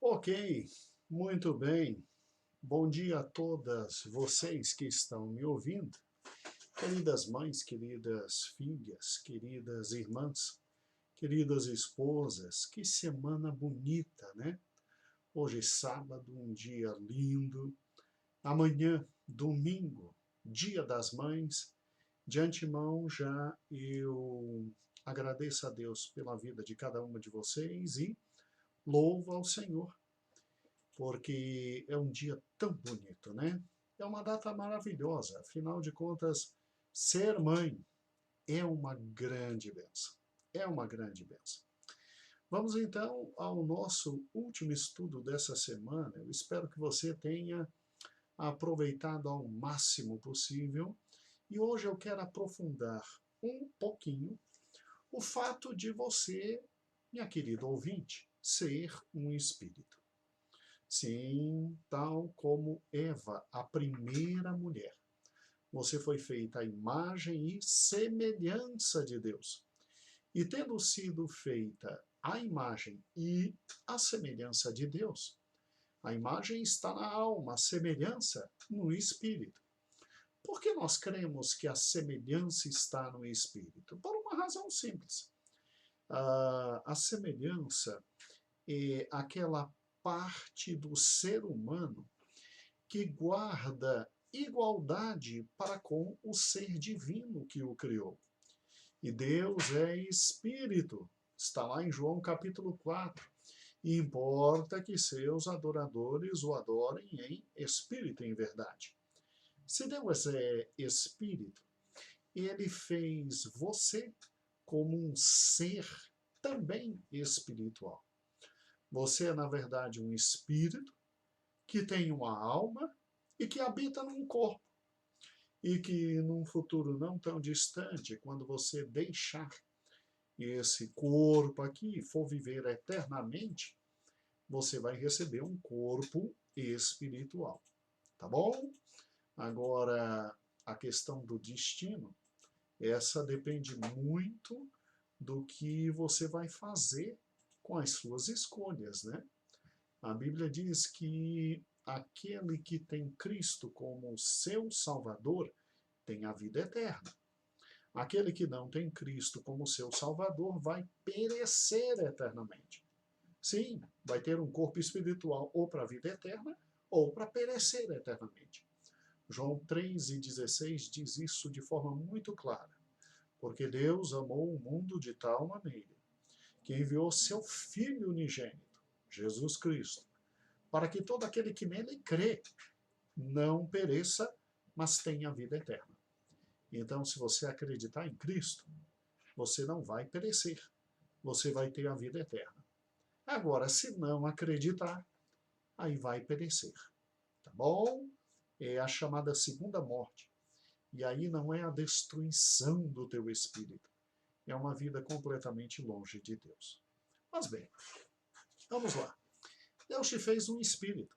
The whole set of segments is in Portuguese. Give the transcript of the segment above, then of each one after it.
Ok, muito bem. Bom dia a todas vocês que estão me ouvindo. Queridas mães, queridas filhas, queridas irmãs, queridas esposas, que semana bonita, né? Hoje é sábado, um dia lindo. Amanhã, domingo, Dia das Mães. De antemão, já eu agradeço a Deus pela vida de cada uma de vocês e louvo ao Senhor porque é um dia tão bonito, né? É uma data maravilhosa, afinal de contas, ser mãe é uma grande bênção. É uma grande bênção. Vamos então ao nosso último estudo dessa semana. Eu espero que você tenha aproveitado ao máximo possível. E hoje eu quero aprofundar um pouquinho o fato de você, minha querida ouvinte, ser um espírito. Sim, tal como Eva, a primeira mulher. Você foi feita à imagem e semelhança de Deus. E tendo sido feita à imagem e à semelhança de Deus, a imagem está na alma, a semelhança no espírito. Por que nós cremos que a semelhança está no espírito? Por uma razão simples. A semelhança é aquela parte do ser humano que guarda igualdade para com o ser divino que o criou. E Deus é espírito, está lá em João capítulo 4. E importa que seus adoradores o adorem em espírito e em verdade. Se Deus é espírito, ele fez você como um ser também espiritual. Você é, na verdade, um espírito que tem uma alma e que habita num corpo. E que num futuro não tão distante, quando você deixar esse corpo aqui e for viver eternamente, você vai receber um corpo espiritual. Tá bom? Agora, a questão do destino, essa depende muito do que você vai fazer com as suas escolhas, né? A Bíblia diz que aquele que tem Cristo como seu Salvador tem a vida eterna. Aquele que não tem Cristo como seu Salvador vai perecer eternamente. Sim, vai ter um corpo espiritual ou para a vida eterna ou para perecer eternamente. João 3,16 diz isso de forma muito clara. Porque Deus amou o mundo de tal maneira que enviou seu Filho unigênito, Jesus Cristo, para que todo aquele que nele crê não pereça, mas tenha vida eterna. Então, se você acreditar em Cristo, você não vai perecer, você vai ter a vida eterna. Agora, se não acreditar, aí vai perecer, tá bom? É a chamada segunda morte. E aí não é a destruição do teu espírito, é uma vida completamente longe de Deus. Mas bem, vamos lá. Deus te fez um espírito,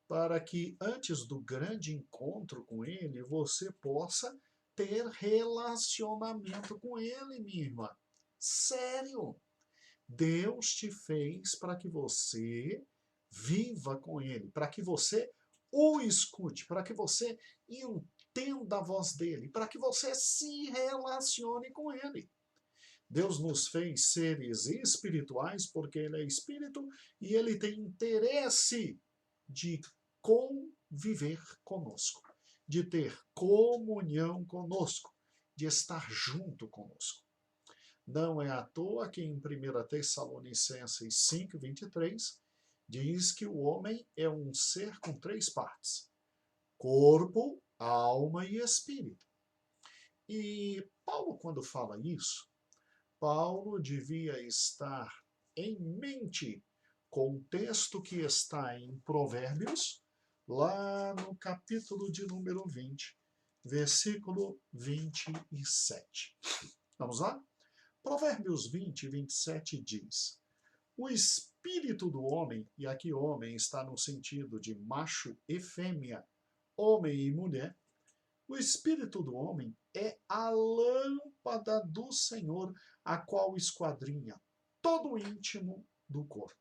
para que antes do grande encontro com Ele, você possa ter relacionamento com Ele, minha irmã. Sério. Deus te fez para que você viva com Ele, para que você o escute, para que você entenda a voz dele, para que você se relacione com Ele. Deus nos fez seres espirituais porque Ele é espírito e Ele tem interesse de conviver conosco, de ter comunhão conosco, de estar junto conosco. Não é à toa que em 1 Tessalonicenses 5:23 diz que o homem é um ser com três partes: corpo, alma e espírito. E Paulo, quando fala isso, Paulo devia estar em mente com o texto que está em Provérbios, lá no capítulo de número 20, versículo 27. Vamos lá? Provérbios 20:27 diz: O espírito do homem, e aqui homem está no sentido de macho e fêmea, homem e mulher, o espírito do homem é a lâmpada do Senhor, a qual esquadrinha todo o íntimo do corpo.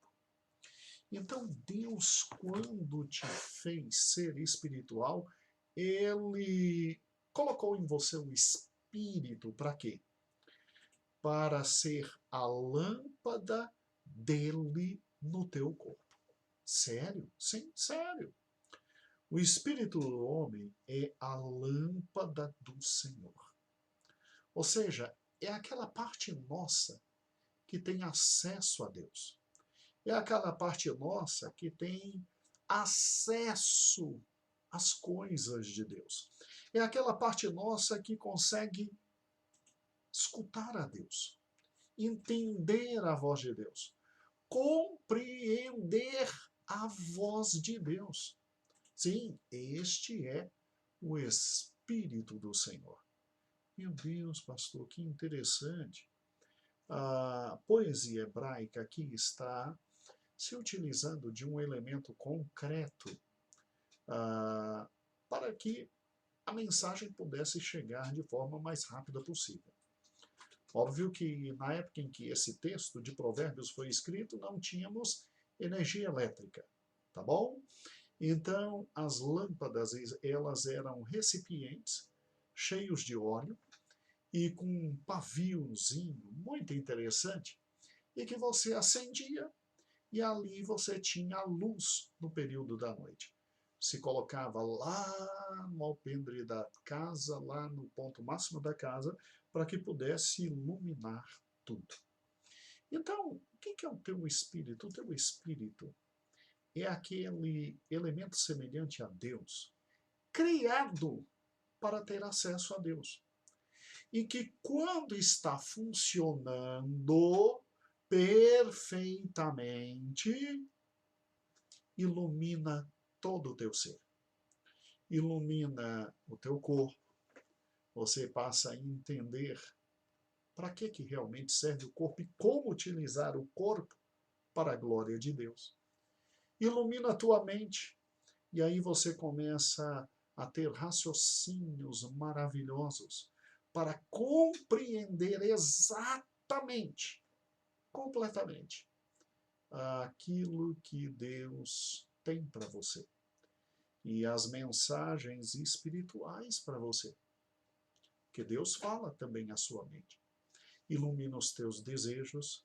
Então, Deus, quando te fez ser espiritual, Ele colocou em você o Espírito para quê? Para ser a lâmpada dele no teu corpo. Sério? Sim, sério. O Espírito do homem é a lâmpada do Senhor. Ou seja, é aquela parte nossa que tem acesso a Deus. É aquela parte nossa que tem acesso às coisas de Deus. É aquela parte nossa que consegue escutar a Deus, entender a voz de Deus, compreender a voz de Deus. Sim, este é o Espírito do Senhor. Meu Deus, pastor, que interessante. A poesia hebraica aqui está se utilizando de um elemento concreto para que a mensagem pudesse chegar de forma mais rápida possível. Óbvio que na época em que esse texto de Provérbios foi escrito, não tínhamos energia elétrica, tá bom? Então, as lâmpadas, elas eram recipientes cheios de óleo e com um paviozinho muito interessante, e que você acendia e ali você tinha a luz no período da noite. Se colocava lá no alpendre da casa, lá no ponto máximo da casa, para que pudesse iluminar tudo. Então, o que é o teu espírito? O teu espírito é aquele elemento semelhante a Deus, criado para ter acesso a Deus. E que quando está funcionando perfeitamente, ilumina todo o teu ser. Ilumina o teu corpo. Você passa a entender para que realmente serve o corpo e como utilizar o corpo para a glória de Deus. Ilumina a tua mente. E aí você começa a ter raciocínios maravilhosos para compreender exatamente, completamente, aquilo que Deus tem para você e as mensagens espirituais para você. Que Deus fala também à sua mente. Ilumina os teus desejos,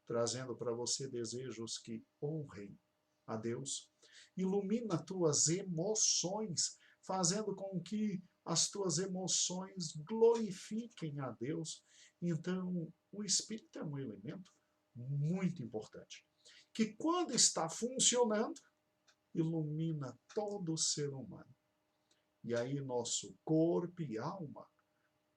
trazendo para você desejos que honrem a Deus. Ilumina tuas emoções, fazendo com que as tuas emoções glorifiquem a Deus. Então, o Espírito é um elemento muito importante, que quando está funcionando, ilumina todo o ser humano. E aí nosso corpo e alma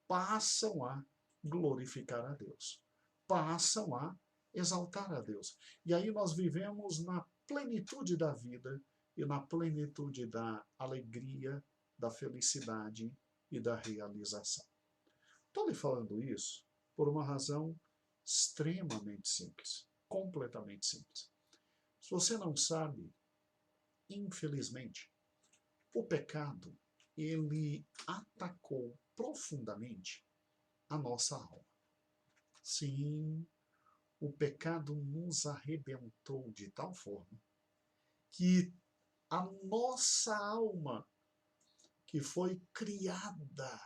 passam a glorificar a Deus, passam a exaltar a Deus. E aí nós vivemos na plenitude da vida e na plenitude da alegria, da felicidade e da realização. Estou lhe falando isso por uma razão extremamente simples, completamente simples. Se você não sabe, infelizmente, o pecado, ele atacou profundamente a nossa alma. Sim, o pecado nos arrebentou de tal forma que a nossa alma, que foi criada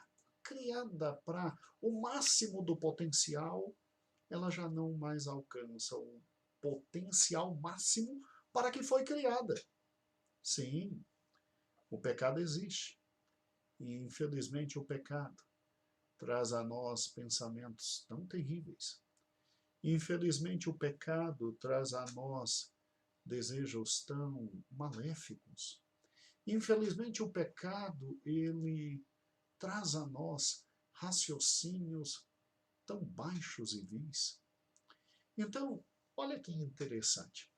para o máximo do potencial, ela já não mais alcança o potencial máximo para que foi criada. Sim, o pecado existe. E, infelizmente, o pecado traz a nós pensamentos tão terríveis. Infelizmente, o pecado traz a nós desejos tão maléficos. Infelizmente, o pecado, ele traz a nós raciocínios tão baixos e vis. Então, olha que interessante.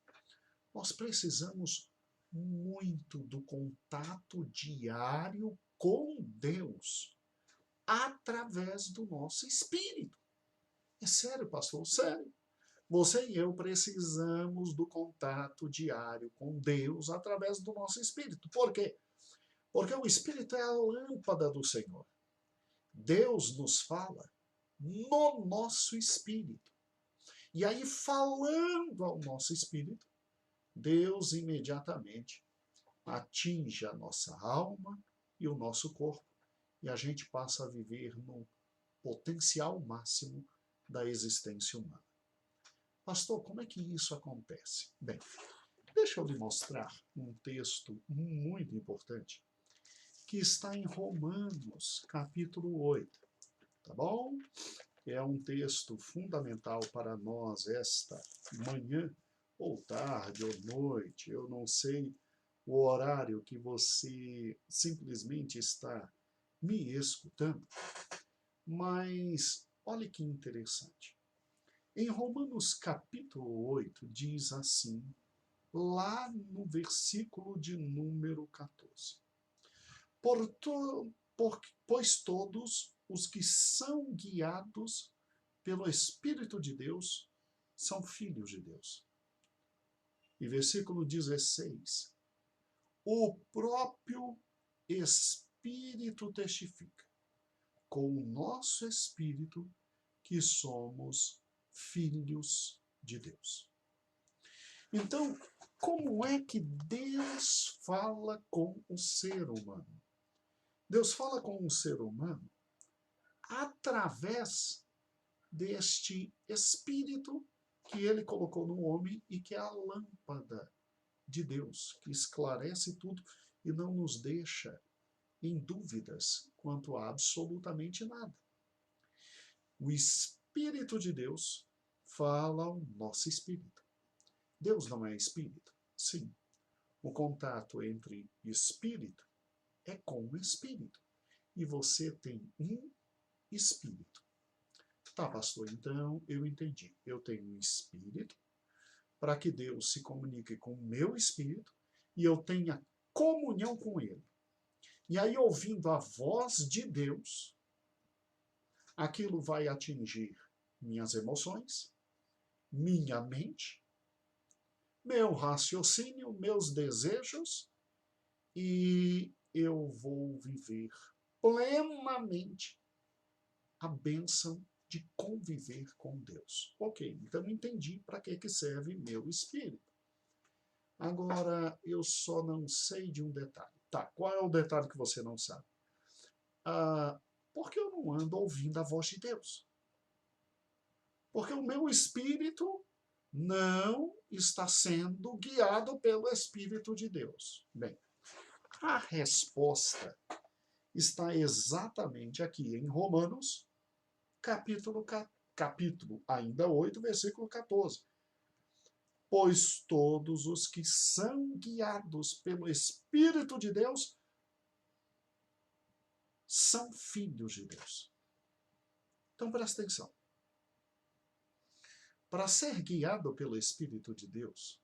Nós precisamos muito do contato diário com Deus através do nosso espírito. É sério, pastor? Sério. Você e eu precisamos do contato diário com Deus através do nosso espírito. Por quê? Porque o espírito é a lâmpada do Senhor. Deus nos fala no nosso espírito. E aí, falando ao nosso espírito, Deus imediatamente atinge a nossa alma e o nosso corpo, e a gente passa a viver no potencial máximo da existência humana. Pastor, como é que isso acontece? Bem, deixa eu lhe mostrar um texto muito importante que está em Romanos, capítulo 8, tá bom? É um texto fundamental para nós esta manhã, ou tarde, ou noite, eu não sei o horário que você simplesmente está me escutando, mas olha que interessante. Em Romanos capítulo 8 diz assim, lá no versículo de número 14. Pois todos os que são guiados pelo Espírito de Deus são filhos de Deus. E versículo 16. O próprio Espírito testifica com o nosso espírito que somos filhos de Deus. Então, como é que Deus fala com o ser humano? Deus fala com o ser humano através deste espírito que ele colocou no homem e que é a lâmpada de Deus, que esclarece tudo e não nos deixa em dúvidas quanto a absolutamente nada. O Espírito de Deus fala ao nosso espírito. Deus não é espírito? Sim. O contato entre espírito é com o espírito. E você tem um espírito. Tá, pastor, então eu entendi. Eu tenho um espírito para que Deus se comunique com o meu espírito e eu tenha comunhão com ele. E aí, ouvindo a voz de Deus, aquilo vai atingir minhas emoções, minha mente, meu raciocínio, meus desejos, e eu vou viver plenamente a bênção de conviver com Deus. Ok, então entendi para que serve meu espírito. Agora, eu só não sei de um detalhe. Tá, qual é o detalhe que você não sabe? Porque eu não ando ouvindo a voz de Deus. Porque o meu espírito não está sendo guiado pelo Espírito de Deus. Bem, a resposta está exatamente aqui em Romanos, capítulo ainda 8, versículo 14. Pois todos os que são guiados pelo Espírito de Deus são filhos de Deus. Então presta atenção. Para ser guiado pelo Espírito de Deus,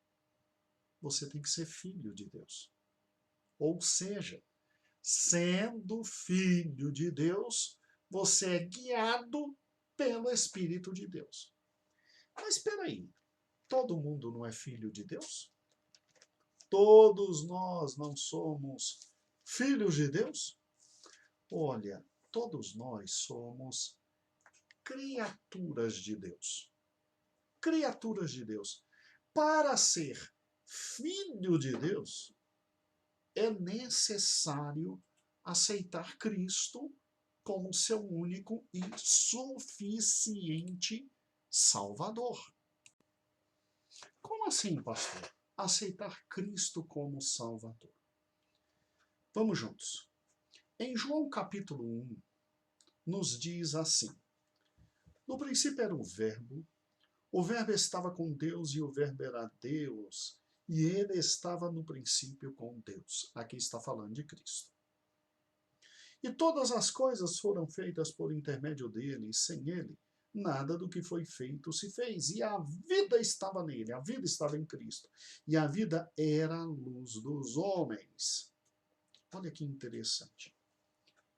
você tem que ser filho de Deus. Ou seja, sendo filho de Deus, você é guiado pelo Espírito de Deus. Mas espera aí, todo mundo não é filho de Deus? Todos nós não somos filhos de Deus? Olha, todos nós somos criaturas de Deus. Criaturas de Deus. Para ser filho de Deus, é necessário aceitar Cristo como seu único e suficiente Salvador. Como assim, pastor? Aceitar Cristo como Salvador. Vamos juntos. Em João capítulo 1, nos diz assim: no princípio era o Verbo estava com Deus e o Verbo era Deus, e ele estava no princípio com Deus. Aqui está falando de Cristo. E todas as coisas foram feitas por intermédio dele, e sem ele, nada do que foi feito se fez. E a vida estava nele, a vida estava em Cristo. E a vida era a luz dos homens. Olha que interessante.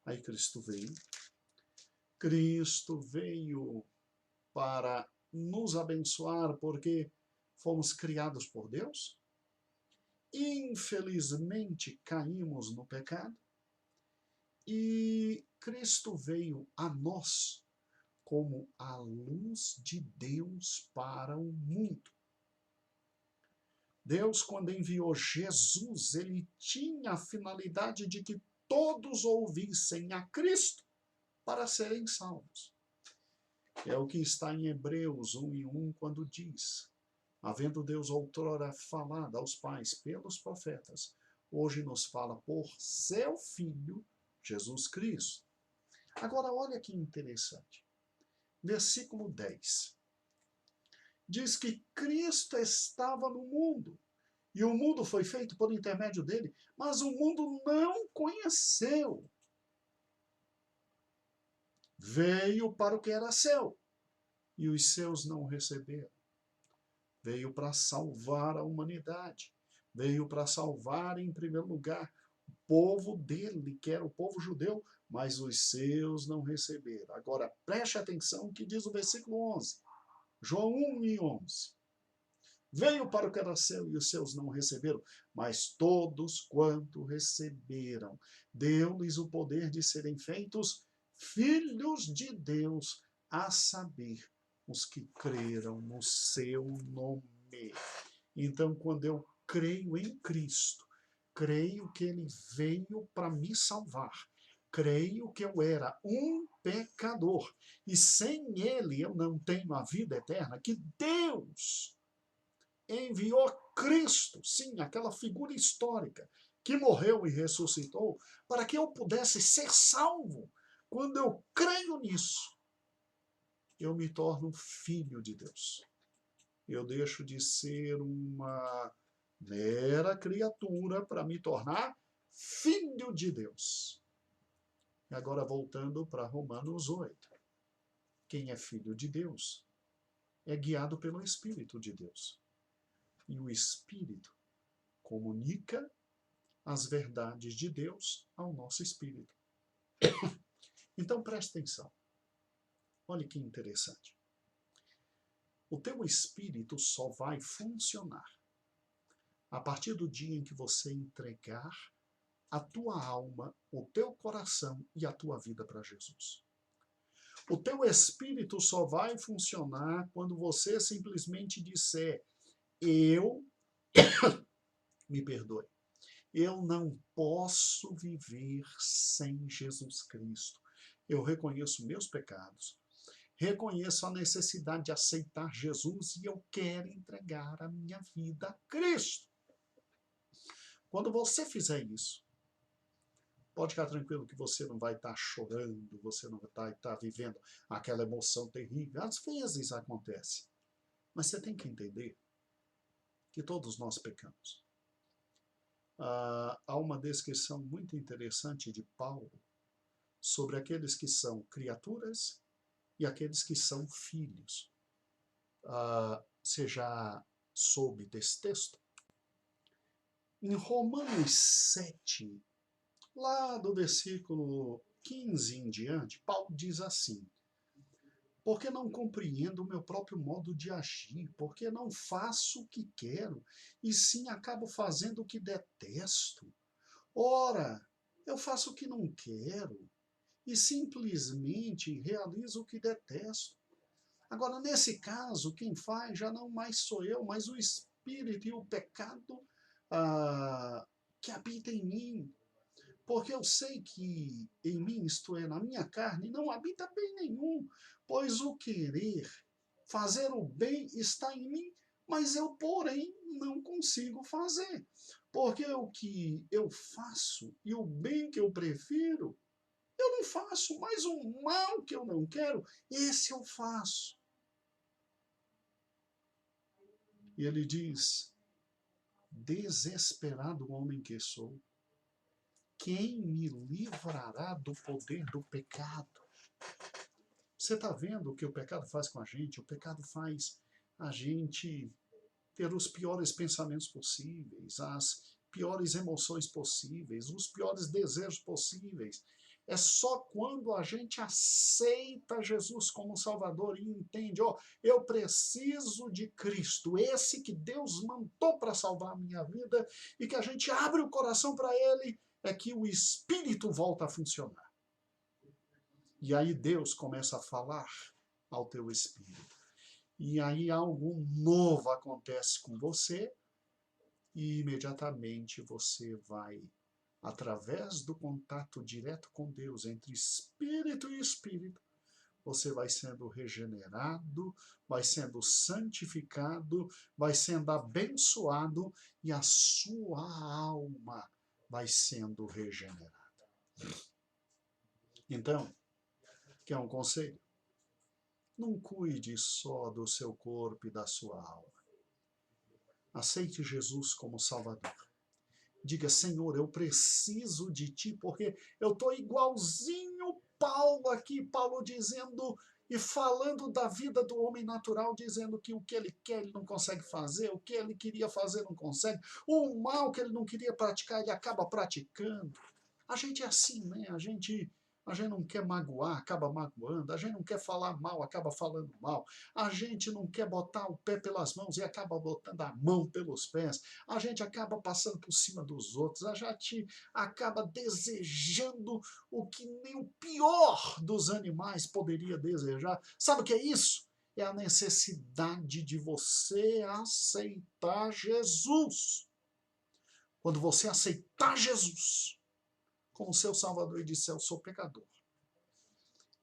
Aí Cristo veio. Cristo veio para nos abençoar porque fomos criados por Deus. Infelizmente caímos no pecado. E Cristo veio a nós como a luz de Deus para o mundo. Deus, quando enviou Jesus, ele tinha a finalidade de que todos ouvissem a Cristo para serem salvos. É o que está em Hebreus 1:1, quando diz: havendo Deus outrora falado aos pais pelos profetas, hoje nos fala por seu Filho, Jesus Cristo. Agora, olha que interessante. Versículo 10. Diz que Cristo estava no mundo, e o mundo foi feito por intermédio dele, mas o mundo não conheceu. Veio para o que era seu, e os seus não receberam. Veio para salvar a humanidade. Veio para salvar, em primeiro lugar, o povo dele, que era o povo judeu, mas os seus não receberam. Agora, preste atenção o que diz o versículo 11. João 1:11. Veio para o que era seu e os seus não receberam, mas todos quanto receberam, deu-lhes o poder de serem feitos filhos de Deus, a saber, os que creram no seu nome. Então, quando eu creio em Cristo, creio que ele veio para me salvar, creio que eu era um pecador, e sem ele eu não tenho a vida eterna, que Deus enviou Cristo, sim, aquela figura histórica, que morreu e ressuscitou, para que eu pudesse ser salvo. Quando eu creio nisso, eu me torno filho de Deus. Eu deixo de ser uma mera criatura para me tornar filho de Deus. E agora voltando para Romanos 8. Quem é filho de Deus é guiado pelo Espírito de Deus. E o Espírito comunica as verdades de Deus ao nosso espírito. Então preste atenção. Olha que interessante. O teu espírito só vai funcionar a partir do dia em que você entregar a tua alma, o teu coração e a tua vida para Jesus. O teu espírito só vai funcionar quando você simplesmente disser: eu, me perdoe, eu não posso viver sem Jesus Cristo. Eu reconheço meus pecados, reconheço a necessidade de aceitar Jesus e eu quero entregar a minha vida a Cristo. Quando você fizer isso, pode ficar tranquilo que você não vai estar chorando, você não vai estar vivendo aquela emoção terrível. Às vezes acontece, mas você tem que entender que todos nós pecamos. Há uma descrição muito interessante de Paulo sobre aqueles que são criaturas e aqueles que são filhos. Você já soube desse texto? Em Romanos 7, lá do versículo 15 em diante, Paulo diz assim: porque não compreendo o meu próprio modo de agir, porque não faço o que quero, e sim acabo fazendo o que detesto. Ora, eu faço o que não quero, e simplesmente realizo o que detesto. Agora, nesse caso, quem faz já não mais sou eu, mas o espírito e o pecado que habita em mim. Porque eu sei que em mim, isto é, na minha carne, não habita bem nenhum, pois o querer fazer o bem está em mim, mas eu, porém, não consigo fazer. Porque o que eu faço e o bem que eu prefiro, eu não faço, mas o mal que eu não quero, esse eu faço. E ele diz: desesperado homem que sou, quem me livrará do poder do pecado? Você está vendo o que o pecado faz com a gente? O pecado faz a gente ter os piores pensamentos possíveis, as piores emoções possíveis, os piores desejos possíveis. É só quando a gente aceita Jesus como Salvador e entende: eu preciso de Cristo, esse que Deus mandou para salvar a minha vida, e que a gente abre o coração para Ele, é que o Espírito volta a funcionar. E aí Deus começa a falar ao teu espírito. E aí algo novo acontece com você, e imediatamente você vai, através do contato direto com Deus, entre espírito e espírito, você vai sendo regenerado, vai sendo santificado, vai sendo abençoado e a sua alma vai sendo regenerada. Então, quer um conselho? Não cuide só do seu corpo e da sua alma. Aceite Jesus como Salvador. Diga, Senhor, eu preciso de Ti, porque eu estou igualzinho Paulo aqui, Paulo dizendo e falando da vida do homem natural, dizendo que o que ele quer ele não consegue fazer, o que ele queria fazer não consegue, o mal que ele não queria praticar ele acaba praticando. A gente é assim, né? A gente não quer magoar, acaba magoando. A gente não quer falar mal, acaba falando mal. A gente não quer botar o pé pelas mãos e acaba botando a mão pelos pés. A gente acaba passando por cima dos outros. A gente acaba desejando o que nem o pior dos animais poderia desejar. Sabe o que é isso? É a necessidade de você aceitar Jesus. Quando você aceitar Jesus como seu Salvador e disser, eu sou pecador.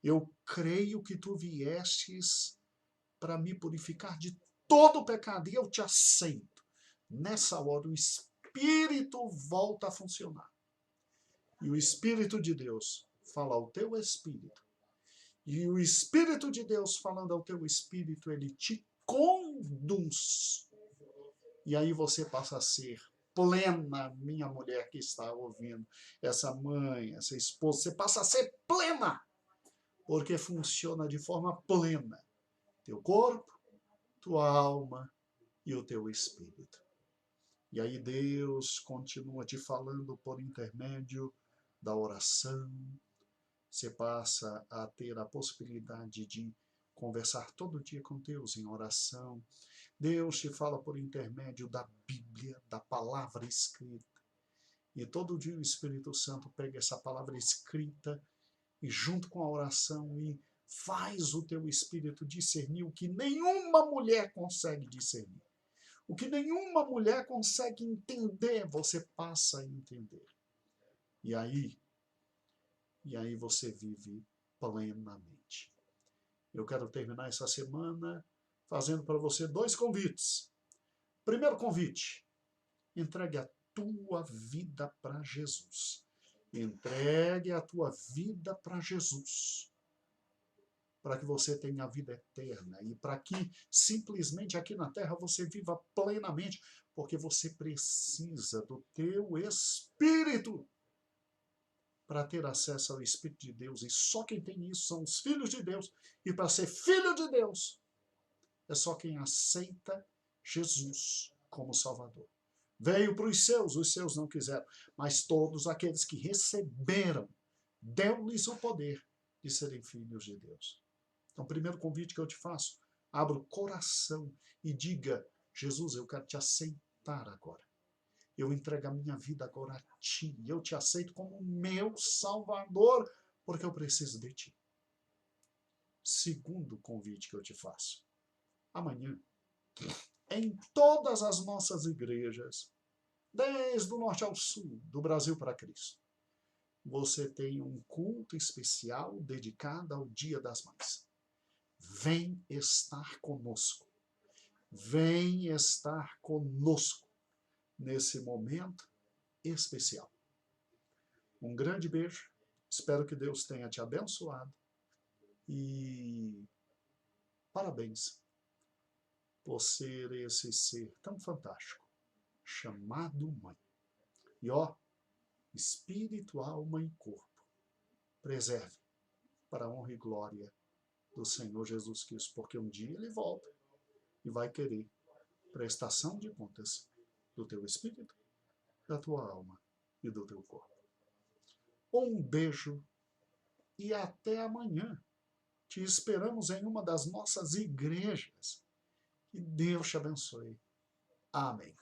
Eu creio que tu viestes para me purificar de todo o pecado e eu te aceito. Nessa hora o Espírito volta a funcionar. E o Espírito de Deus fala ao teu Espírito. E o Espírito de Deus falando ao teu Espírito, ele te conduz. E aí você passa a ser plena, minha mulher que está ouvindo, essa mãe, essa esposa, você passa a ser plena, porque funciona de forma plena. Teu corpo, tua alma e o teu espírito. E aí Deus continua te falando por intermédio da oração. Você passa a ter a possibilidade de conversar todo dia com Deus em oração. Deus te fala por intermédio da Bíblia, da palavra escrita. E todo dia o Espírito Santo pega essa palavra escrita e junto com a oração e faz o teu espírito discernir o que nenhuma mulher consegue discernir. O que nenhuma mulher consegue entender, você passa a entender. E aí você vive plenamente. Eu quero terminar essa semana fazendo para você 2 convites. Primeiro convite, entregue a tua vida para Jesus. Entregue a tua vida para Jesus. Para que você tenha a vida eterna e para que simplesmente aqui na terra você viva plenamente, porque você precisa do teu Espírito para ter acesso ao Espírito de Deus, e só quem tem isso são os filhos de Deus, e para ser filho de Deus é só quem aceita Jesus como Salvador. Veio para os seus não quiseram, mas todos aqueles que receberam, deu-lhes o poder de serem filhos de Deus. Então, o primeiro convite que eu te faço, abra o coração e diga, Jesus, eu quero te aceitar agora. Eu entrego a minha vida agora a ti. Eu te aceito como meu Salvador, porque eu preciso de ti. Segundo convite que eu te faço. Amanhã, em todas as nossas igrejas, desde o norte ao sul, do Brasil para Cristo, você tem um culto especial dedicado ao Dia das Mães. Vem estar conosco. Vem estar conosco nesse momento especial. Um grande beijo. Espero que Deus tenha te abençoado. E parabéns por ser esse ser tão fantástico, chamado mãe. E ó, espírito, alma e corpo, preserve para a honra e glória do Senhor Jesus Cristo, porque um dia ele volta e vai querer prestação de contas do teu espírito, da tua alma e do teu corpo. Um beijo e até amanhã. Te esperamos em uma das nossas igrejas. Que Deus te abençoe. Amém.